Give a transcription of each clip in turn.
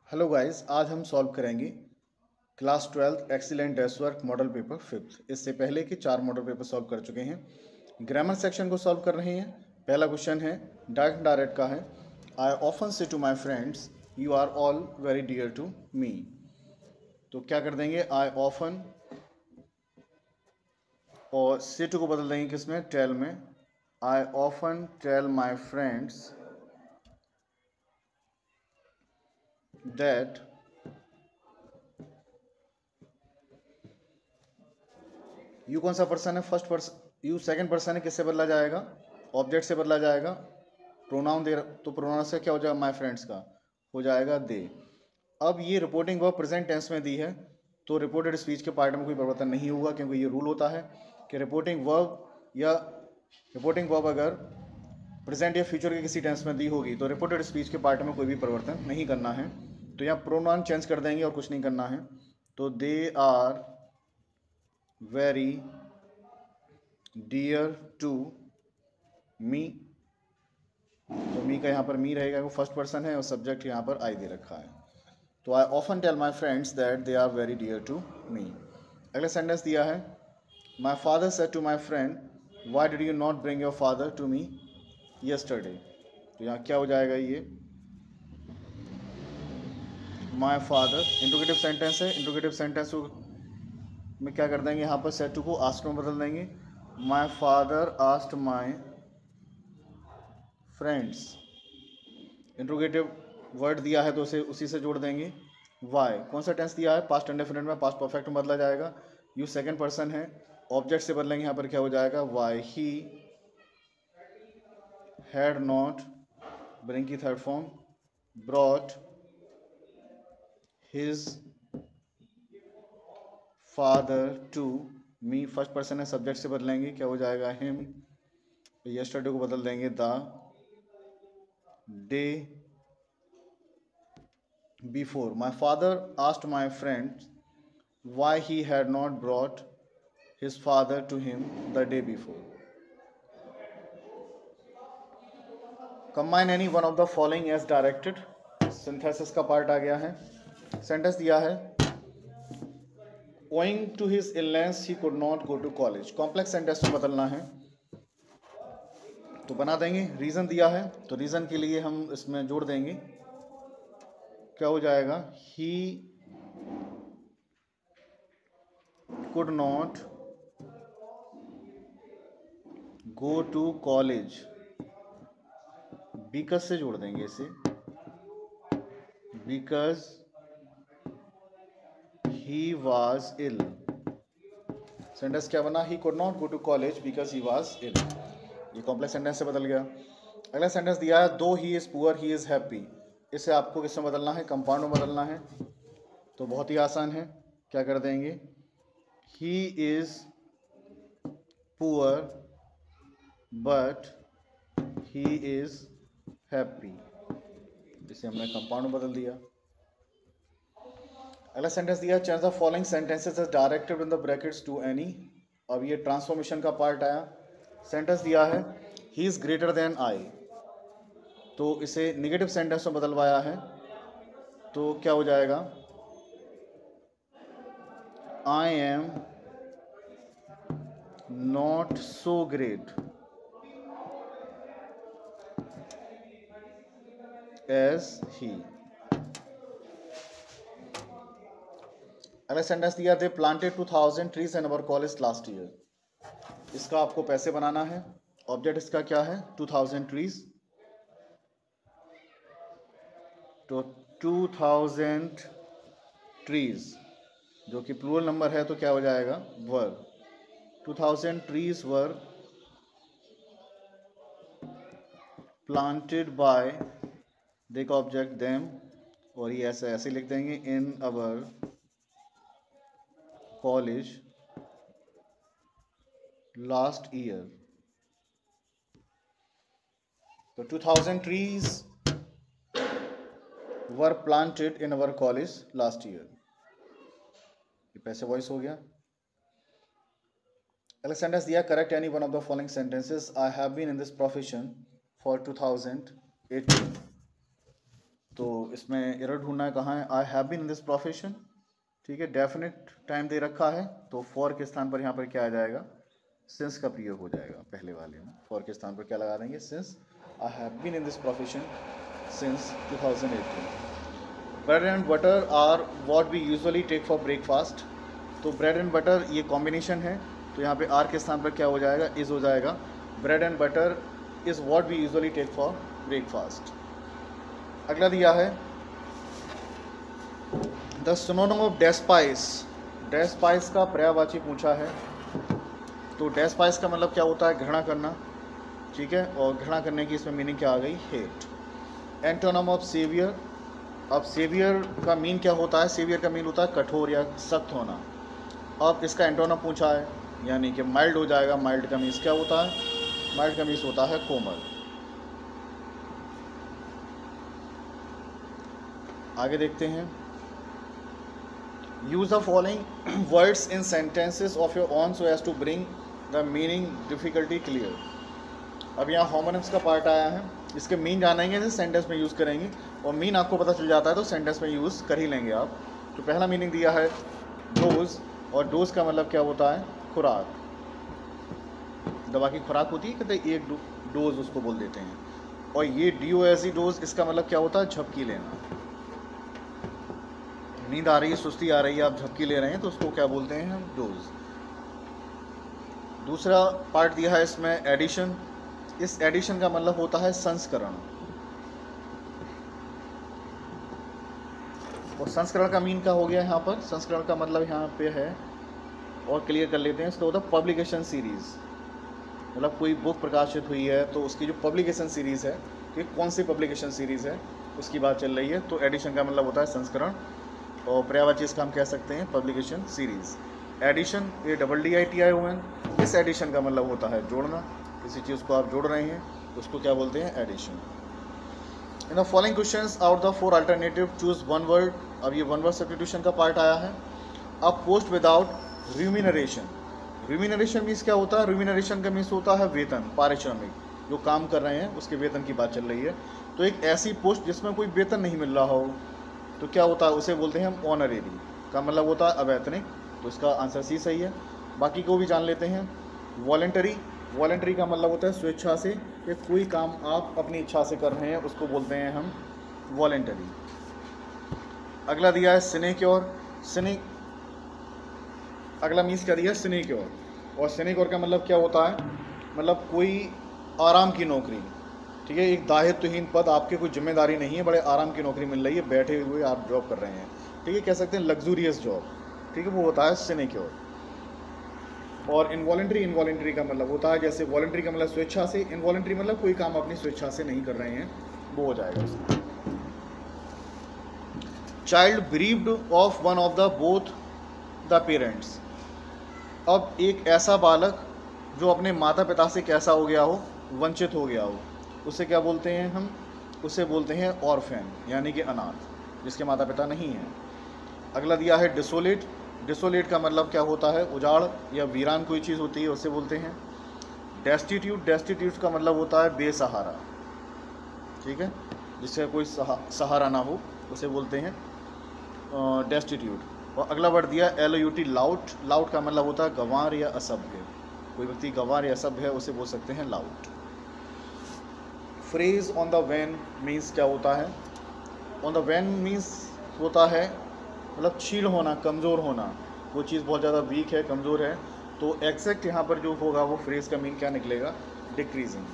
Hello guys, आज हम solve करेंगे class 12 excellent desk work model paper 5th। इससे पहले के 4 मॉडल पेपर सॉल्व कर चुके हैं। ग्रामर सेक्शन को सॉल्व कर रहे हैं। पहला क्वेश्चन है डायरेक्ट का है। I often say to my friends you are all very dear to me. तो क्या कर देंगे, आई ऑफन और से टू को बदल देंगे किसमें, टेल में। I often tell my friends that you कौन सा पर्सन है, first person. You second person है, किससे बदला जाएगा, ऑब्जेक्ट से बदला जाएगा। प्रोनाउन दे तो प्रोनाउन से क्या हो जाएगा, माय फ्रेंड्स का हो जाएगा दे। अब ये रिपोर्टिंग वर्ब प्रेजेंट टेंस में दी है, तो रिपोर्टेड स्पीच के पार्ट में कोई परिवर्तन नहीं होगा, क्योंकि ये रूल होता है कि रिपोर्टिंग वर्ब अगर प्रेजेंट या फ्यूचर के किसी टेंस में दी होगी तो रिपोर्टेड स्पीच के पार्ट में कोई भी परिवर्तन नहीं करना है। तो यहाँ प्रोनाउन चेंज कर देंगे और कुछ नहीं करना है। तो they are very dear to me. तो मी का यहाँ पर मी रहेगा, वो फर्स्ट पर्सन है और सब्जेक्ट यहाँ पर आई दे रखा है। तो I often tell my friends that they are very dear to me. अगला सेंटेंस दिया है, my father said to my friend why did you not bring your father to me yesterday. तो यहाँ क्या हो जाएगा, ये माई फादर इंट्रोगेटिव सेंटेंस है। इंट्रोगेटिव सेंटेंस में क्या कर देंगे, यहाँ पर सेड टू को आस्क्ड में बदल देंगे। My father asked my friends. Interrogative word दिया है तो उसे उसी से जोड़ देंगे। वाई कौन सा टेंस दिया है, पास्ट इंडेफिनिट में, पास्ट परफेक्ट में बदला जाएगा। यू सेकंड पर्सन है, ऑब्जेक्ट से बदलेंगे, यहाँ पर क्या हो जाएगा, why he had not, bring की third form, brought his father to me. First person है, सब्जेक्ट से बदलेंगे, क्या हो जाएगा, हिम। यस्टरडे को बदल देंगे the day before. My father asked my friend why he had not brought his father to him the day before. Combine any one of the following as directed. Synthesis का part आ गया है। Sentence दिया है, owing to his illness he could not go to college. Complex sentence में बदलना है तो बना देंगे। रीज़न दिया है तो रीज़न के लिए हम इसमें जोड़ देंगे, क्या हो जाएगा, he could not go to college, because से जोड़ देंगे इसे, because he was ill. Sentence क्या बना, he could not go to college because he was ill. ये कॉम्प्लेक्स सेंटेंस से बदल गया। अगला सेंटेंस दिया है, दो ही is poor he is happy. इसे आपको किस में बदलना है, कंपाउंड में बदलना है। तो बहुत ही आसान है, क्या कर देंगे, he is poor but he is happy. इसे हमने कंपाउंड में बदल दिया। अगला सेंटेंस दिया, change the following sentences as directed in the brackets to any. अब ये ट्रांसफॉर्मेशन का पार्ट आया। सेंटेंस दिया है, he is greater than I, तो इसे निगेटिव सेंटेंस में बदलवाया है, तो क्या हो जाएगा, I am not so great as he. अगला सेंटेंस दिया, they planted 2000 trees in our college last year. इसका आपको पैसे बनाना है। ऑब्जेक्ट इसका क्या है, 2000 ट्रीज, तो 2000 ट्रीज जो कि प्लूरल नंबर है तो क्या हो जाएगा, were. 2000 trees were planted by, देखो ऑब्जेक्ट देम, और ये ऐसे ऐसे लिख देंगे, in our college last year. तो 2000 trees were planted in our college last year. ये पैसे वॉइस हो गया। अगला सेंटेंस दिया, correct any one of the following sentences, I have been in this profession for 2018। तो इसमें एरर ढूंढना है कहाँ है, I have been in this profession, ठीक है, डेफिनेट टाइम दे रखा है, तो फॉर के स्थान पर यहाँ पर क्या आ जाएगा, सिंस का प्रयोग हो जाएगा पहले वाले में। फॉर के स्थान पर क्या लगा देंगे, since, I have been in this profession since 2018। Bread and butter are what we usually take for breakfast, तो ब्रेड एंड बटर ये कॉम्बिनेशन है, तो यहाँ पे आर के स्थान पर क्या हो जाएगा, इज हो जाएगा। Bread and butter is what we usually take for breakfast. अगला दिया है the synonym of despise, despise का पर्यायवाची पूछा है, तो डेस्पाइस का मतलब क्या होता है, घृणा करना, ठीक है, और घृणा करने की इसमें मीनिंग क्या आ गई, हेट। एंटोनिम ऑफ सेवियर, अब सेवियर का मीन क्या होता है, सेवियर का मीन होता है कठोर या सख्त होना। अब इसका एंटोनिम पूछा है, यानी कि माइल्ड हो जाएगा, माइल्ड का मीन्स क्या होता है, माइल्ड का मीन्स होता है कोमल। आगे देखते हैं, use the following words in sentences of your own so as to bring the meaning difficulty clear. अब यहाँ होमोनिम्स का पार्ट आया है, इसके मीन जानेंगे तो सेंटेंस में यूज़ करेंगे, और मीन आपको पता चल जाता है तो सेंटेंस में यूज़ कर ही लेंगे आप। तो पहला मीनिंग दिया है डोज, और डोज का मतलब क्या होता है, खुराक, दवा की खुराक होती है, कहते एक डोज उसको बोल देते हैं। और ये DOSE डोज, इसका मतलब क्या होता है, झपकी लेना, नींद आ रही है, सुस्ती आ रही है, आप झपकी ले रहे हैं तो उसको क्या बोलते हैं हम, डोज। दूसरा पार्ट दिया है इसमें एडिशन, इस एडिशन का मतलब होता है संस्करण, और संस्करण का मीन क्या हो गया यहाँ पर, संस्करण का मतलब यहाँ पे है, और क्लियर कर लेते हैं, इसका होता है पब्लिकेशन सीरीज़, मतलब कोई बुक प्रकाशित हुई है तो उसकी जो पब्लिकेशन सीरीज़ है, कि कौन सी पब्लिकेशन सीरीज़ है उसकी बात चल रही है, तो एडिशन का मतलब होता है संस्करण, और पर्यायवाची इसका हम कह सकते हैं पब्लिकेशन सीरीज़। एडिशन, ये DDITION, इस एडिशन का मतलब होता है जोड़ना, किसी चीज़ को आप जोड़ रहे हैं उसको क्या बोलते हैं, addition. In the following questions out the 4 alternative choose one word, अब ये वन वर्ड सब्स्टिट्यूशन का पार्ट आया है। अब post without remuneration, remuneration means क्या होता है, रिम्यूनरेशन का मीन्स होता है वेतन, पारिश्रमिक, जो काम कर रहे हैं उसके वेतन की बात चल रही है। तो एक ऐसी पोस्ट जिसमें कोई वेतन नहीं मिल रहा हो तो क्या होता है, उसे बोलते हैं हम ऑनरेरी, का मतलब होता है अवैतनिक, तो इसका आंसर सी सही है। बाकी को भी जान लेते हैं। वॉलेंटरी, वॉलेंटरी का मतलब होता है स्वेच्छा से, कि कोई काम आप अपनी इच्छा से कर रहे हैं उसको बोलते हैं हम वॉलेंटरी। अगला दिया है सिनेक्योर, अगला मीन्स क्या दिया है, सिनेक्योर, और सिनेक्योर का मतलब क्या होता है, मतलब कोई आराम की नौकरी, ठीक है, एक दायित्वहीन पद, आपके कोई जिम्मेदारी नहीं है, बड़े आराम की नौकरी मिल रही है, बैठे हुए आप जॉब कर रहे हैं, ठीक है, कह सकते हैं लग्जूरियस जॉब, ठीक है, वो होता है सिनेक्योर। और इनवॉलेंट्री, इनवॉलेंट्री का मतलब होता है, जैसे वॉलेंट्री का मतलब स्वेच्छा से, इनवॉलेंट्री मतलब कोई काम अपनी स्वेच्छा से नहीं कर रहे हैं, वो हो जाएगा उसमें। Child bereaved of one of the both the parents, अब एक ऐसा बालक जो अपने माता पिता से कैसा हो गया हो, वंचित हो गया हो, उसे क्या बोलते हैं हम, उसे बोलते हैं ऑर्फेन, यानी कि अनाथ, जिसके माता पिता नहीं हैं। अगला दिया है डिसोलेट, डिसोलेट का मतलब क्या होता है, उजाड़ या वीरान कोई चीज़ होती है उसे बोलते हैं। डेस्टिट्यूट, डेस्टिट्यूट का मतलब होता है बेसहारा, ठीक है, जिसका कोई सहारा ना हो उसे बोलते हैं डेस्टिट्यूट। और अगला वर्ड दिया LOUT, लाउट, लाउट का मतलब होता है गंवार या असभ्य, कोई व्यक्ति गंवार या असभ्य है उसे बोल सकते हैं loud. Phrase on the wane means क्या होता है, ऑन द वैन मीन्स होता है मतलब क्षीण होना, कमज़ोर होना, वो चीज़ बहुत ज़्यादा वीक है, कमज़ोर है, तो एग्जैक्ट यहाँ पर जो होगा वो फ्रेज का मीन क्या निकलेगा, डिक्रीजिंग।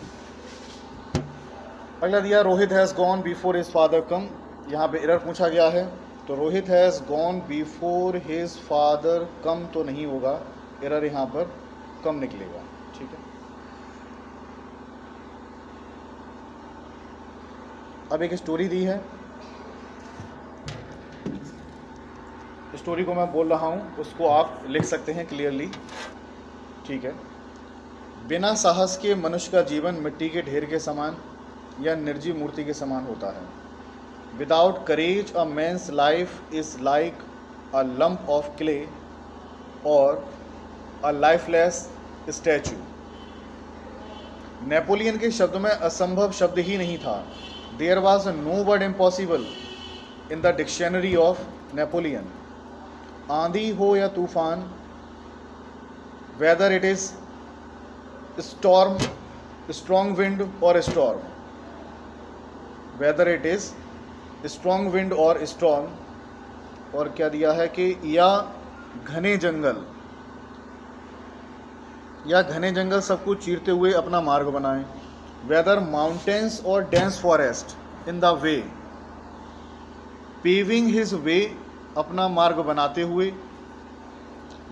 अगला दिया Rohit has gone before his father कम, यहाँ पे एरर पूछा गया है, तो Rohit has gone before his father कम तो नहीं होगा, एरर यहाँ पर कम निकलेगा, ठीक है। अब एक स्टोरी दी है, स्टोरी को मैं बोल रहा हूँ, उसको आप लिख सकते हैं क्लियरली, ठीक है। बिना साहस के मनुष्य का जीवन मिट्टी के ढेर के समान या निर्जीव मूर्ति के समान होता है। Without courage a man's life is like a lump of clay और अ लाइफलेस स्टैचू। नेपोलियन के शब्द में असंभव शब्द ही नहीं था, there was no word impossible in the dictionary of Napoleon. आंधी हो या तूफान, whether it is storm, strong wind और storm, whether it is strong wind और स्टॉर्म, और क्या दिया है कि या घने जंगल, या घने जंगल सब कुछ चीरते हुए अपना मार्ग बनाएं. वेदर माउंटेन्स और dense forest in the way, paving his वे, अपना मार्ग बनाते हुए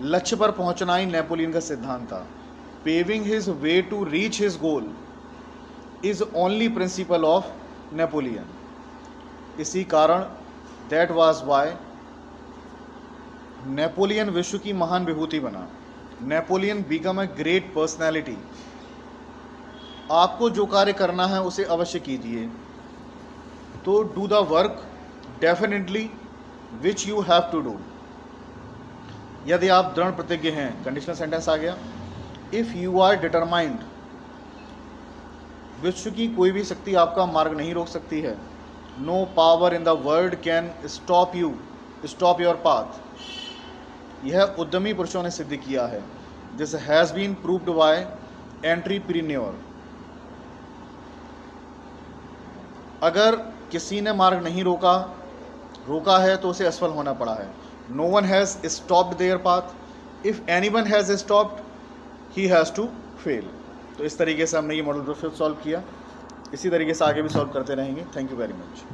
लक्ष्य पर पहुंचना ही नेपोलियन का सिद्धांत था. Paving his way to reach his goal is only principle of Napoleon. इसी कारण दैट वाज वाई नेपोलियन विश्व की महान विभूति बना. Napoleon become a great personality. आपको जो कार्य करना है उसे अवश्य कीजिए. तो do the work definitely which you have to do. यदि आप दृढ़ प्रतिज्ञ हैं, कंडीशनल सेंटेंस आ गया. इफ़ यू आर डिटरमाइंड, विश्व की कोई भी शक्ति आपका मार्ग नहीं रोक सकती है. No power in the world can stop you, stop your path. यह उद्यमी पुरुषों ने सिद्ध किया है. This has been proved by entrepreneur. अगर किसी ने मार्ग नहीं रोका है तो उसे असफल होना पड़ा है. No one has stopped their path. If anyone has stopped he has to fail. तो इस तरीके से हमने ये मॉडल फिर सॉल्व किया. इसी तरीके से आगे भी सॉल्व करते रहेंगे. Thank you very much.